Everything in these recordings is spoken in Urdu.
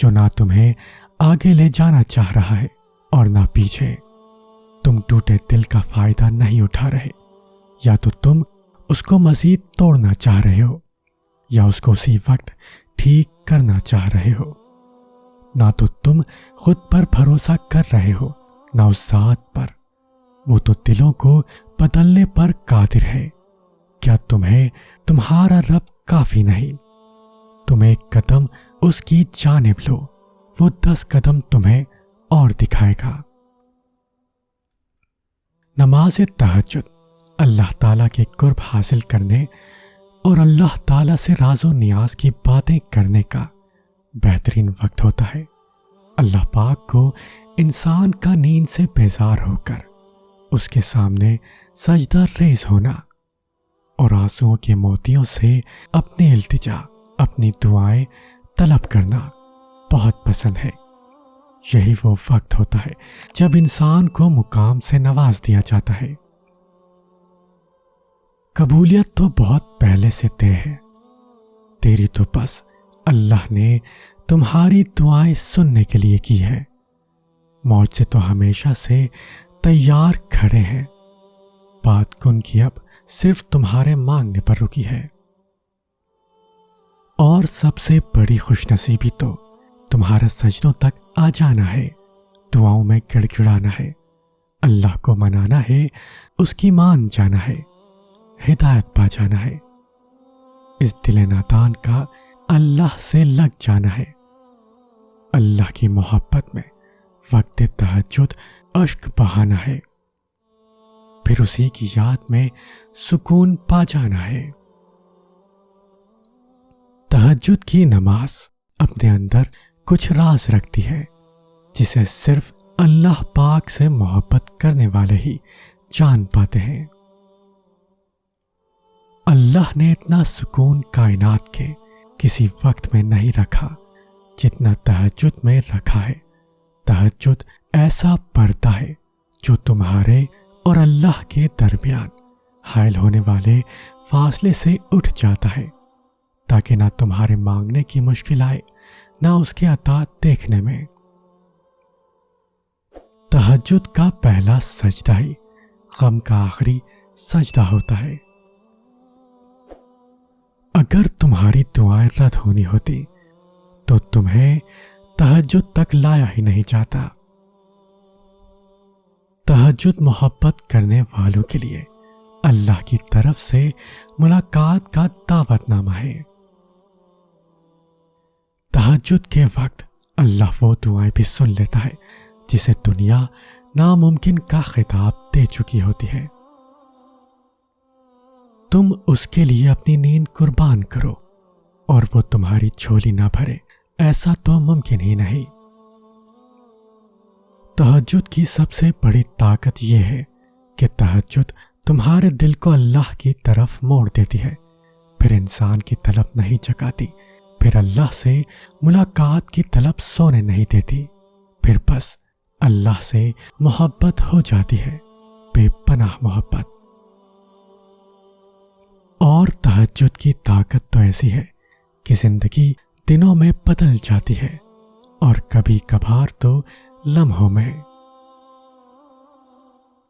جو نہ تمہیں آگے لے جانا چاہ رہا ہے اور نہ پیچھے۔ تم ٹوٹے دل کا فائدہ نہیں اٹھا رہے، یا تو تم اس کو مزید توڑنا چاہ رہے ہو یا اس کو اسی وقت ٹھیک کرنا چاہ رہے ہو۔ نہ تو تم خود پر بھروسہ کر رہے ہو نہ اس ذات پر، وہ تو دلوں کو بدلنے پر قادر ہے۔ کیا تمہیں تمہارا رب کافی نہیں؟ تم ایک قدم اس کی جانب لو، وہ 10 قدم تمہیں اور دکھائے گا۔ نماز تہجد اللہ تعالیٰ کے قرب حاصل کرنے اور اللہ تعالیٰ سے راز و نیاز کی باتیں کرنے کا بہترین وقت ہوتا ہے۔ اللہ پاک کو انسان کا نیند سے بیزار ہو کر اس کے سامنے سجدہ ریز ہونا اور آنسوؤں کے موتیوں سے اپنی التجا، اپنی دعائیں طلب کرنا بہت پسند ہے۔ یہی وہ وقت ہوتا ہے جب انسان کو مقام سے نواز دیا جاتا ہے۔ قبولیت تو بہت پہلے سے طے ہے، تیری تو بس اللہ نے تمہاری دعائیں سننے کے لیے کی ہے۔ موت سے تو ہمیشہ سے تیار کھڑے ہیں، بات کن کی اب صرف تمہارے مانگنے پر رکی ہے۔ اور سب سے بڑی خوش نصیبی تو تمہارا سجدوں تک آ جانا ہے، دعاؤں میں گڑ گڑانا ہے، اللہ کو منانا ہے، اس کی مان جانا ہے، ہدایت پا جانا ہے۔ اس دل نادان کا اللہ سے لگ جانا ہے۔ اللہ کی محبت میں وقت تہجد اشک بہانا ہے، پھر اسی کی یاد میں سکون پا جانا ہے۔ تہجد کی نماز اپنے اندر کچھ راز رکھتی ہے جسے صرف اللہ پاک سے محبت کرنے والے ہی جان پاتے ہیں۔ اللہ نے اتنا سکون کائنات کے کسی وقت میں نہیں رکھا جتنا تہجد میں رکھا ہے۔ تہجد ایسا پردہ ہے جو تمہارے اور اللہ کے درمیان حائل ہونے والے فاصلے سے اٹھ جاتا ہے، تاکہ نہ تمہارے مانگنے کی مشکل آئے نہ اس کے عطا دیکھنے میں۔ تہجد کا پہلا سجدہ ہی غم کا آخری سجدہ ہوتا ہے۔ اگر تمہاری دعائیں رد ہونی ہوتی تو تمہیں تہجد تک لایا ہی نہیں جاتا۔ تہجد محبت کرنے والوں کے لیے اللہ کی طرف سے ملاقات کا دعوت نامہ ہے۔ تہجد کے وقت اللہ وہ دعائیں بھی سن لیتا ہے جسے دنیا ناممکن کا خطاب دے چکی ہوتی ہے۔ تم اس کے لیے اپنی نیند قربان کرو اور وہ تمہاری جھولی نہ بھرے، ایسا تو ممکن ہی نہیں۔ تہجد کی سب سے بڑی طاقت یہ ہے کہ تہجد تمہارے دل کو اللہ کی طرف موڑ دیتی ہے، پھر انسان کی طلب نہیں جگاتی، پھر اللہ سے ملاقات کی طلب سونے نہیں دیتی، پھر بس اللہ سے محبت ہو جاتی ہے، بے پناہ محبت۔ اور تہجد کی طاقت تو ایسی ہے کہ زندگی دنوں میں بدل جاتی ہے اور کبھی کبھار تو لمحوں میں۔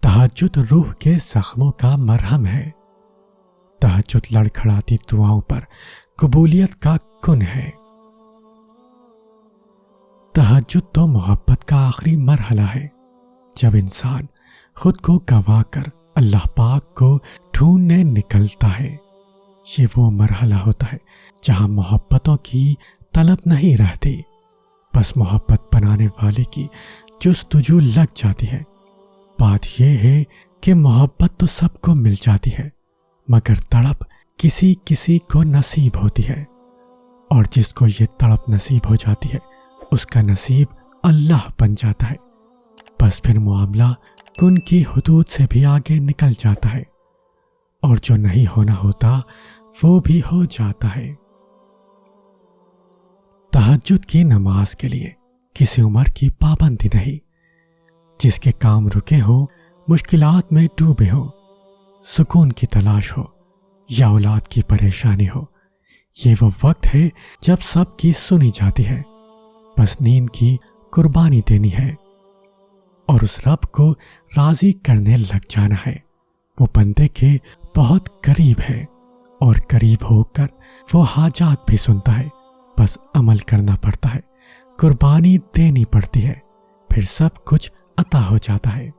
تہجد روح کے زخموں کا مرہم ہے۔ تہجد لڑکھڑاتی دعاؤں پر قبولیت کا کن ہے۔ تہجد تو محبت کا آخری مرحلہ ہے، جب انسان خود کو گنوا کر اللہ پاک کو ڈھونڈنے نکلتا ہے۔ یہ وہ مرحلہ ہوتا ہے جہاں محبتوں کی طلب نہیں رہتی، بس محبت بنانے والے کی جستجو لگ جاتی ہے۔ بات یہ ہے کہ محبت تو سب کو مل جاتی ہے، مگر تڑپ کسی کسی کو نصیب ہوتی ہے، اور جس کو یہ تڑپ نصیب ہو جاتی ہے اس کا نصیب اللہ بن جاتا ہے۔ بس پھر معاملہ کن کی حدود سے بھی آگے نکل جاتا ہے، اور جو نہیں ہونا ہوتا وہ بھی ہو جاتا ہے۔ تہجد کی نماز کے لیے کسی عمر کی پابندی نہیں۔ جس کے کام رکے ہو، مشکلات میں ڈوبے ہو، سکون کی تلاش ہو یا اولاد کی پریشانی ہو، یہ وہ وقت ہے جب سب کی سنی جاتی ہے، بس نیند کی قربانی دینی ہے اور اس رب کو راضی کرنے لگ جانا ہے۔ وہ بندے کے بہت قریب ہے اور قریب ہو کر وہ حاجات بھی سنتا ہے، بس عمل کرنا پڑتا ہے، قربانی دینی پڑتی ہے، پھر سب کچھ عطا ہو جاتا ہے۔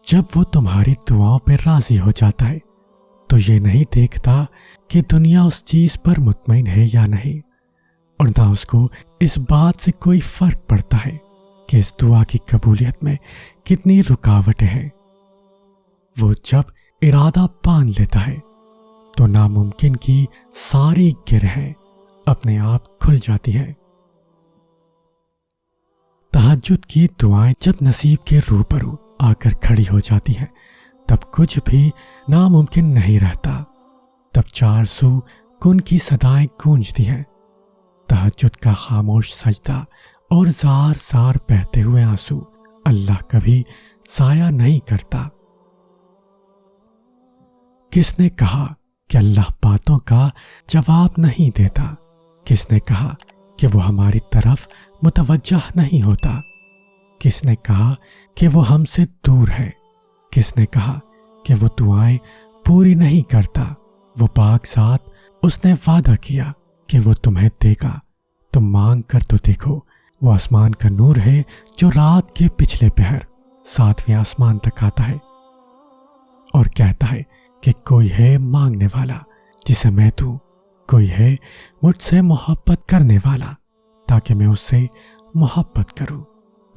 جب وہ تمہاری دعاؤں پہ راضی ہو جاتا ہے تو یہ نہیں دیکھتا کہ دنیا اس چیز پر مطمئن ہے یا نہیں، اور نہ اس کو اس بات سے کوئی فرق پڑتا ہے کہ اس دعا کی قبولیت میں کتنی رکاوٹیں ہیں۔ وہ جب ارادہ باندھ لیتا ہے تو ناممکن کی ساری گرہیں اپنے آپ کھل جاتی ہیں۔ تہجد کی دعائیں جب نصیب کے روبرو آ کر کھڑی ہو جاتی ہیں تب کچھ بھی ناممکن نہیں رہتا، تب چار سو کن کی صدائیں گونجتی ہیں، تہجد کا خاموش سجدہ اور زار زار بہتے ہوئے آنسو اللہ کبھی ضائع نہیں کرتا۔ کس نے کہا کہ اللہ باتوں کا جواب نہیں دیتا؟ کس نے کہا کہ وہ ہماری طرف متوجہ نہیں ہوتا؟ کس نے کہا کہ وہ ہم سے دور ہے؟ کس نے کہا کہ وہ دعائیں پوری نہیں کرتا؟ وہ پاک ذات، اس نے وعدہ کیا کہ وہ تمہیں دے گا، تم مانگ کر تو دیکھو۔ وہ آسمان کا نور ہے جو رات کے پچھلے پہر 7ویں آسمان تک آتا ہے اور کہتا ہے کہ کوئی ہے مانگنے والا جسے میں دوں، کوئی ہے مجھ سے محبت کرنے والا تاکہ میں اس سے محبت کروں،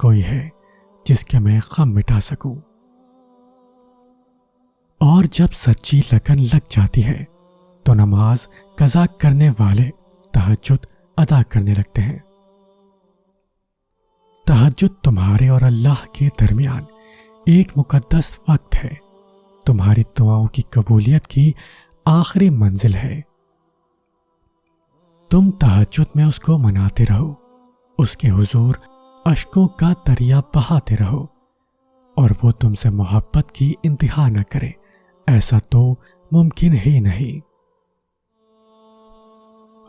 کوئی ہے جس کے میں غم مٹا سکوں۔ اور جب سچی لگن لگ جاتی ہے تو نماز قضا کرنے والے تہجد ادا کرنے لگتے ہیں۔ تہجد تمہارے اور اللہ کے درمیان ایک مقدس وقت ہے، تمہاری دعاؤں کی قبولیت کی آخری منزل ہے۔ تم تہجد میں اس کو مناتے رہو، اس کے حضور اشکوں کا دریا بہاتے رہو، اور وہ تم سے محبت کی انتہا نہ کرے، ایسا تو ممکن ہی نہیں۔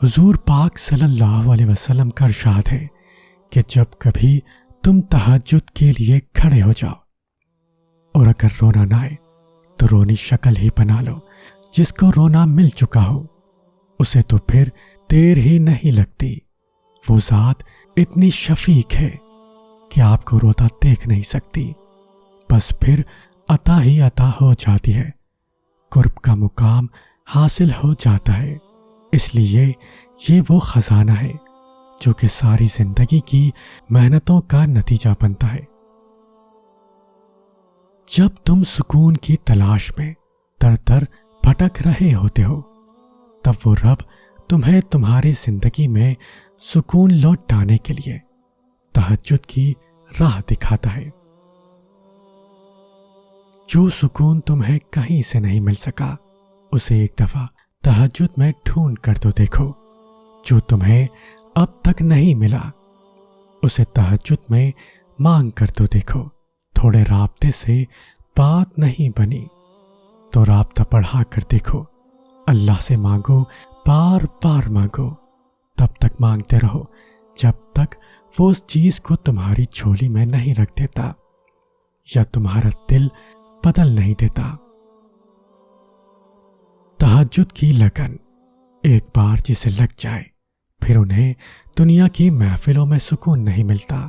حضور پاک صلی اللہ علیہ وسلم کا ارشاد ہے کہ جب کبھی تم تہجد کے لیے کھڑے ہو جاؤ اور اگر رونا نہ آئے تو رونی شکل ہی بنا لو، جس کو رونا مل چکا ہو اسے تو پھر دیر ہی نہیں لگتی۔ وہ ذات اتنی شفیق ہے کہ آپ کو روتا دیکھ نہیں سکتی، بس پھر عطا ہی عطا ہو جاتی ہے، قرب کا مقام حاصل ہو جاتا ہے۔ اس لیے یہ وہ خزانہ ہے جو کہ ساری زندگی کی محنتوں کا نتیجہ بنتا ہے۔ جب تم سکون کی تلاش میں در در بھٹک رہے ہوتے ہو تب وہ رب تمہیں تمہاری زندگی میں سکون لوٹانے کے لیے تہجد کی راہ دکھاتا ہے۔ جو سکون تمہیں کہیں سے نہیں مل سکا اسے ایک دفعہ تہجد میں ڈھونڈ کر تو دیکھو، جو تمہیں اب تک نہیں ملا اسے تہجد میں مانگ کر تو دیکھو۔ تھوڑے رابطے سے بات نہیں بنی تو رابطہ بڑھا کر دیکھو، اللہ سے مانگو، بار بار مانگو، تب تک مانگتے رہو جب تک وہ اس چیز کو تمہاری جھولی میں نہیں رکھ دیتا یا تمہارا دل بدل نہیں دیتا۔ تہجد کی لگن ایک بار جسے لگ جائے پھر انہیں دنیا کی محفلوں میں سکون نہیں ملتا۔